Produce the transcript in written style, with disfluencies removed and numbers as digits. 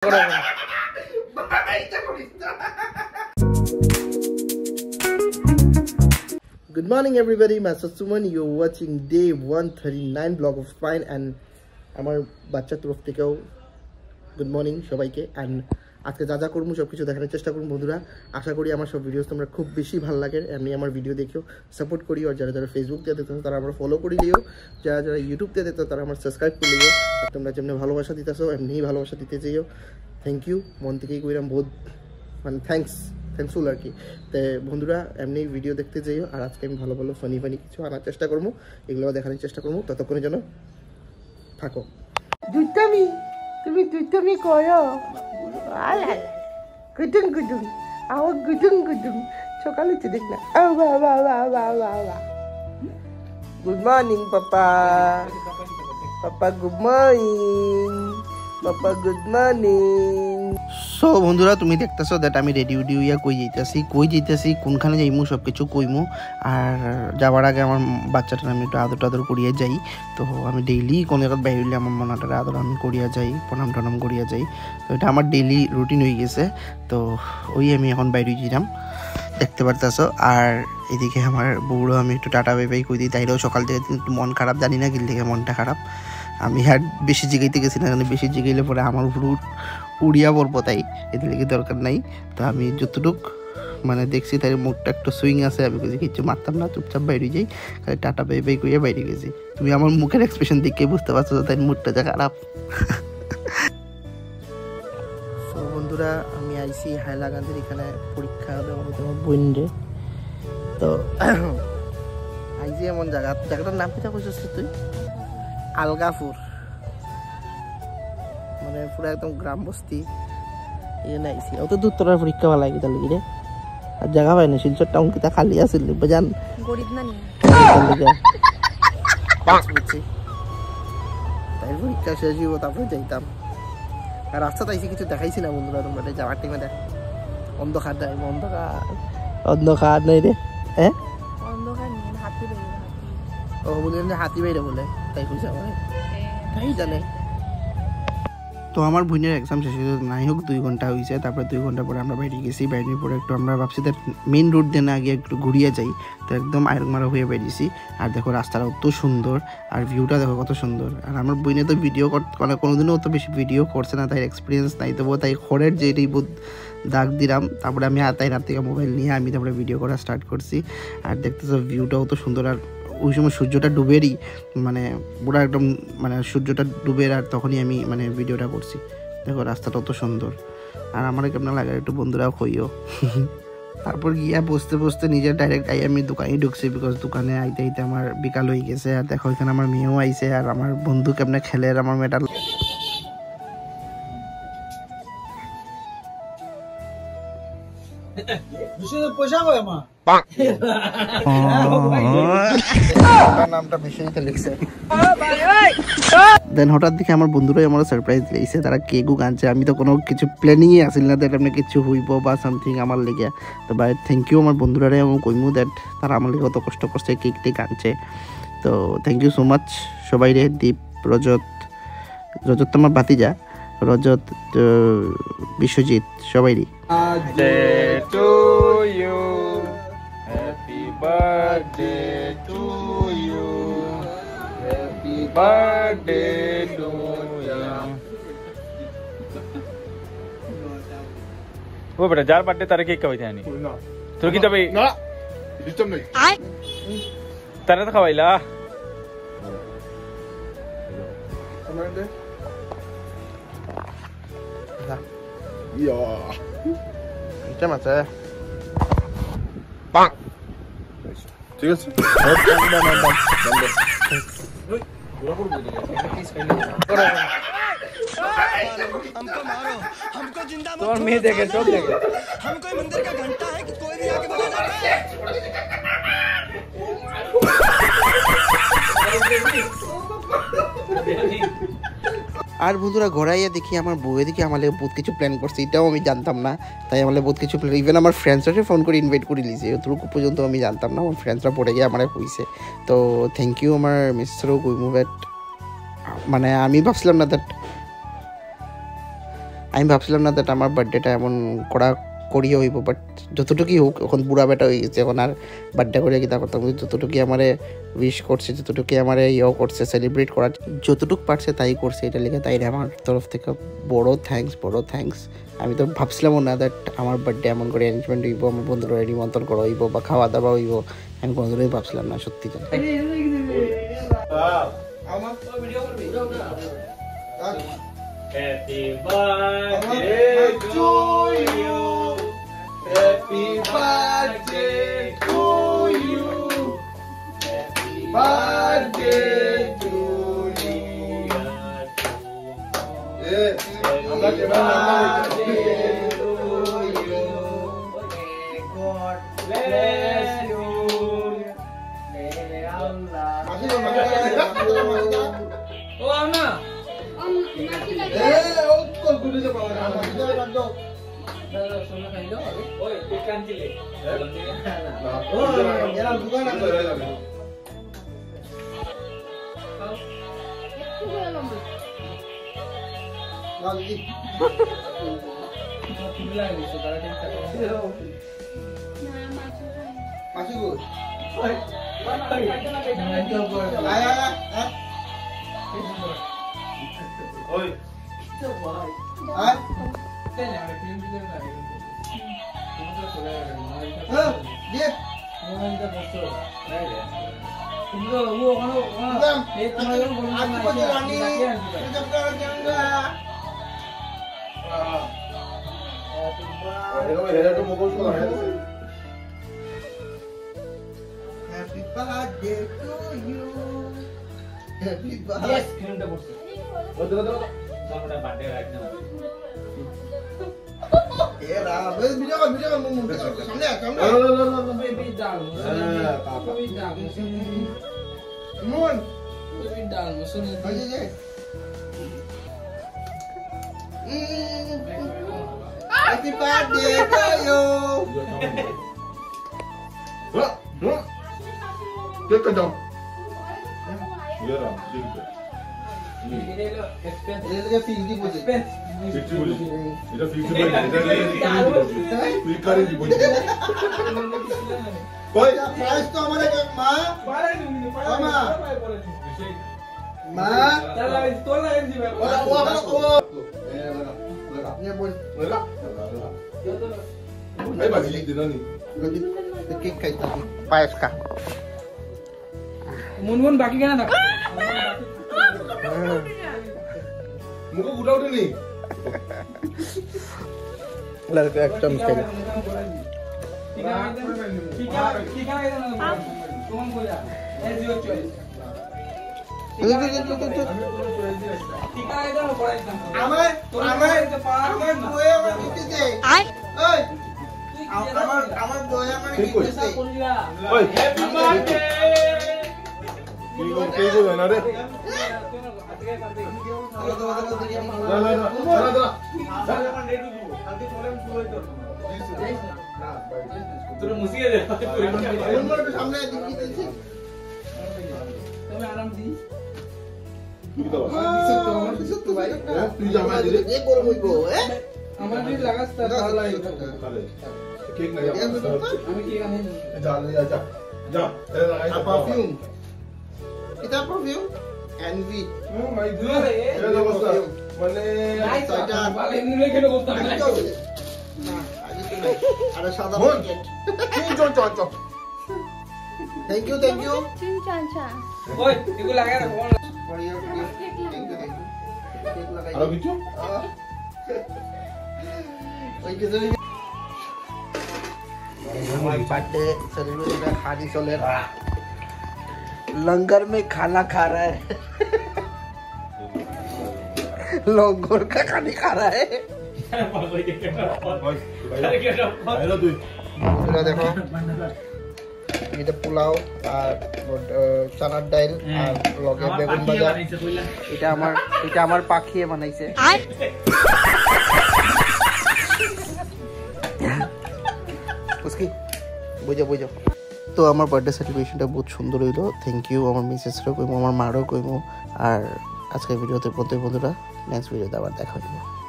Good morning everybody, Master Suman. You're watching day 139 vlog of Spine and আমার বাচ্চা তরফ থেকেও গুড মর্নিং সবাইকে। অ্যান্ড আজকে যা যা করবো সব কিছু দেখানোর চেষ্টা করবো বন্ধুরা। আশা করি আমার সব ভিডিওস তোমরা খুব বেশি ভালো লাগে, এমনি আমার ভিডিও দেখেও সাপোর্ট করি। আর যারা যারা ফেসবুক দিয়ে দেখতেছো তারা আমার ফলো করে দিও, যারা যারা ইউটিউব দিয়ে দেখতো তারা আমার সাবস্ক্রাইব করে দিও। আর তোমরা যেমনি ভালোবাসা দিতেছো এমনিই ভালোবাসা দিতে চাইও। থ্যাংক ইউ, মন থেকেই কইরাম, বহুত মানে থ্যাঙ্কসফুল আর কি। তো বন্ধুরা এমনি ভিডিও দেখতে যাইও। আর আজকে আমি ভালো ভালো ফানি কিছু আনার চেষ্টা করবো, এগুলো দেখানোর চেষ্টা করবো। ততক্ষণে যেন থাকো। দুইটামি তুমি দুইটামি করো, গুদুং গুদুং আওয়াজ গুদুং গুদুং সকালে তো দেখ না। গুড মর্নিং পাপা, পাপা গুড মর্নিং, পাপা গুড মর্নিং। সো বন্ধুরা তুমি দেখতেছো দ্যাট আমি রেডি উডি হইয়া কই যাইতেছি কোনখানে যাইমু সব কিছু কইমু। আর যাওয়ার আগে আমার বাচ্চাটার আমি একটু আদর টাদর করিয়া যাই। তো আমি ডেইলি কোনো জায়গায় বাইরে হইলে আমার মনাটারে আদর আমি করিয়া যাই, প্রণাম টনাম করিয়া যাই। তো এটা আমার ডেইলি রুটিন হয়ে গেছে। তো ওই আমি এখন বাইরে গিয়েছিলাম, দেখতে পারতেছো। আর এদিকে আমার বউরও আমি একটু টাটা বাই বাই কই দিই। তাইলেও সকাল থেকে একটু মন খারাপ, জানি না কিল থেকে মনটা খারাপ। আমি আর বেশি জিগাইতে গেছি না, কারণ বেশি জিগাইলে পরে আমার উপর উড়িয়া পড়বো, তাই এদের লিগে দরকার নাই। তো আমি যতটুক মানে দেখছি তাই মুখটা একটু সুইং আছে, আমি কিছু মারতাম না, চুপচাপ বাইরে যাই, খালি টাটা বাই বাই কইয়া বাইরে গেছি। তুমি আমার মুখের এক্সপ্রেশন দেখে বুঝতে পারছো তাই মুডটা যা খারাপ। তো বন্ধুরা আমি আইসি হাইলাকান্দির এখানে পরীক্ষা দেবো তোমার বোনরে। তো আইসি এমন জায়গাটার নাম কিটা কইছিস তুই? আলগাপুর, মানে পুরো একদম গ্রাম বস্তি এখানে আইসি। অত দূর তোর পরীক্ষা ভালো লাগে তাহলে রে। আর জায়গা পাই না, শিলচর টাউন কিতা খালি আছিল বাজান, গরিব না নি তাই পরীক্ষা শেষ হইব তারপরে যাইতাম। আর রাস্তাতে আইসি কিছু দেখাইছি না বন্ধুরা, তোমরা যাওয়ার টাইমে দেখ অন্ধকার নাই, অন্ধকার নাই রে। হ্যাঁ ও বলে হাতি বাইরে বলে, তাই কইছে আমার, তাই জানে। তো আমার বোনের এক্সাম শেষ হয়েছে, নাই হোক 2 ঘন্টা হয়েছে। তারপরে 2 ঘন্টা পরে আমরা বাইরে গেছি। বাইরের পরে একটু আমরা ভাবছি মেইন রোড দিয়ে না আগে একটু ঘুরিয়ে যাই। তো একদম আয়রমারা হয়ে বেরিয়েছি। আর দেখো রাস্তাটা অত সুন্দর, আর ভিউটা দেখো কত সুন্দর। আর আমার বোনে তো ভিডিও মানে কোনোদিনও অত বেশি ভিডিও করছে না, তাই এক্সপিরিয়েন্স নাই। তবুও তাই খড়ের যেটাই দাগ দিলাম, তারপরে আমি তাই রাত থেকে মোবাইল নিয়ে আমি তারপরে ভিডিও করা স্টার্ট করছি। আর দেখতেছো ভিউটাও তো সুন্দর। আর ওই সময় সূর্যটা ডুবেরই, মানে পুরো একদম মানে সূর্যটা ডুবের, আর তখনই আমি মানে ভিডিওটা করছি। দেখো রাস্তাটা অত সুন্দর। আর আমার কেমন লাগে একটু বন্ধুরাও কইও। তারপর গিয়া বসতে নিজের ডাইরেক্ট আমি দোকানে ঢুকছি, বিকজ দোকানে আইতে আমার বিকাল হয়ে গেছে। আর দেখো এখানে আমার মেয়েও আইছে, আর আমার বন্ধু কেমনে খেলে, আর আমার মেয়েটা নামটা বেশিতে লিখছে। দেন হঠাৎ দেখে আমার বন্ধুরাই আমার সারপ্রাইজ দিয়েছে, তারা কেকও আনছে। আমি তো কোনো কিছু প্ল্যানিংই আসিল না দ্যাট এমনি কিছু হইব বা সামথিং আমার লেগে। তো বাই থ্যাংক ইউ আমার বন্ধুরারে, আমি কইমু দ্যাট তারা আমার লেগে অত কষ্ট করছে, কেক টেক আনছে। তো থ্যাংক ইউ সো মাচ সবাই রে। দীপ, রজত তো আমার ভাতিজা, রজত, বিশ্বজিৎ, সবাই রে। वो बेटा जार बर्थडे तारे केक कवाई थानी तो की तबे ना सिस्टम नहीं तारे तो खवाईला समझे या এটা মাছে पांग ঠিক আছে हमको मारो, हमको जिंदा मत तो मैं देखे सब देखे हम कोई मंदिर का घंटा है कि कोई भी आके बोला আর বন্ধুরা ঘোরাইয়া দেখি আমার বউয়ে দেখি আমার বহুত কিছু প্ল্যান করছে, এটাও আমি জানতাম না। তাই আমার বহুত কিছু প্ল্যান, ইভেন আমার ফ্রেন্ডসরা ফোন করে ইনভাইট করে নিয়েছে, অতটুকু পর্যন্ত আমি জানতাম না। আমার ফ্রেন্ডসরা পড়ে গিয়ে আমার কইছে। তো থ্যাংক ইউ আমার মিস্টারও কইমু, বাট মানে আমি ভাবছিলাম না দ্যাট আমি ভাবছিলাম না দ্যাট আমার বার্থডেটা এমন করিয়ে হইব, বাট যতটুকুই হোক, এখন বুড়া বেটা হয়ে গেছে, এখন আর বার্থডে করে কি তা করতাম, যতটুকুই আমারে উইশ করছে, যতটুকুই আমারে ইয়েও করছে, সেলিব্রেট করার যতটুকু পারছে তাই করছে, এটা লিখে তাই আমার তরফ থেকে বড় থ্যাঙ্কস। আমি তো ভাবছিলামও না দ্যাট আমার বার্থডে এমন করে অ্যারেঞ্জমেন্ট হইব, আমার বন্ধুরা নিমন্ত্রণ করা হইব বা খাওয়া দাওয়া হইব, আমি কোনোদিনই ভাবছিলাম না সত্যি জানি। Happy birthday to you. Happy birthday to you. Happy birthday to you. Happy birthday to you. God bless you. May Allah. Oh, Anna. Happy birthday to you. Happy birthday. Yes, kirimta borche. Odo. Samra birthday right now. Era, video samne. No. Baby down. Baby down. Moon. Baby down. Musuni. Aje. Happy birthday to you. Take it down. पायस का मुनमुन बाकी क्या ना मुझको उठा उठे नहीं लड़का एकदम सही ठीक है तुम बोला एज योर चॉइस ठीक है एकदम बड़ा एकदम আমার বয়ে আমার দিতেছে ওই আমার বয়ে আমার দিতেছে ওই হ্যাপি বার্থডে কি বল না রে তোর মুসিয়ে দে সামনে দিতেছি তুমি আরাম দি তুই জামা দিলে এ গরম হইব আমার যদি লাগাস তাহলে কেক না আমি কেক আনি যা পারফিউম এটা পারফিউম এনভি ও মাই গড এটা অবস্থা মানে সাইডা ভালো এমনি কেন করতে না আগে তো না আরে সাদা প্যাকেট চল থ্যাংক ইউ চিনচানচা ওই এগুলো লাগায় রাখো আরো কিছু ওই কিছু हमारी बर्थडे सेलिब्रेशन खानी चले रहा लंगर में खाना खा रहा है लंगर का खाने खा रहा है देखो এটা পোলাও আর চানার ডাল আর লগে বেগুন ভাজা এটা আমার পাখিয়ে বানাইছে उसकी বুঝো তো আমার বার্থডে সেলিব্রেশনটা বহুত সুন্দর হইলো থ্যাংক ইউ আমার মিসেসরও কইমো আমার মারও কইমো আর আজকের ভিডিওতে বন্ধুরা নেক্সট ভিডিওতে আবার দেখা হবে।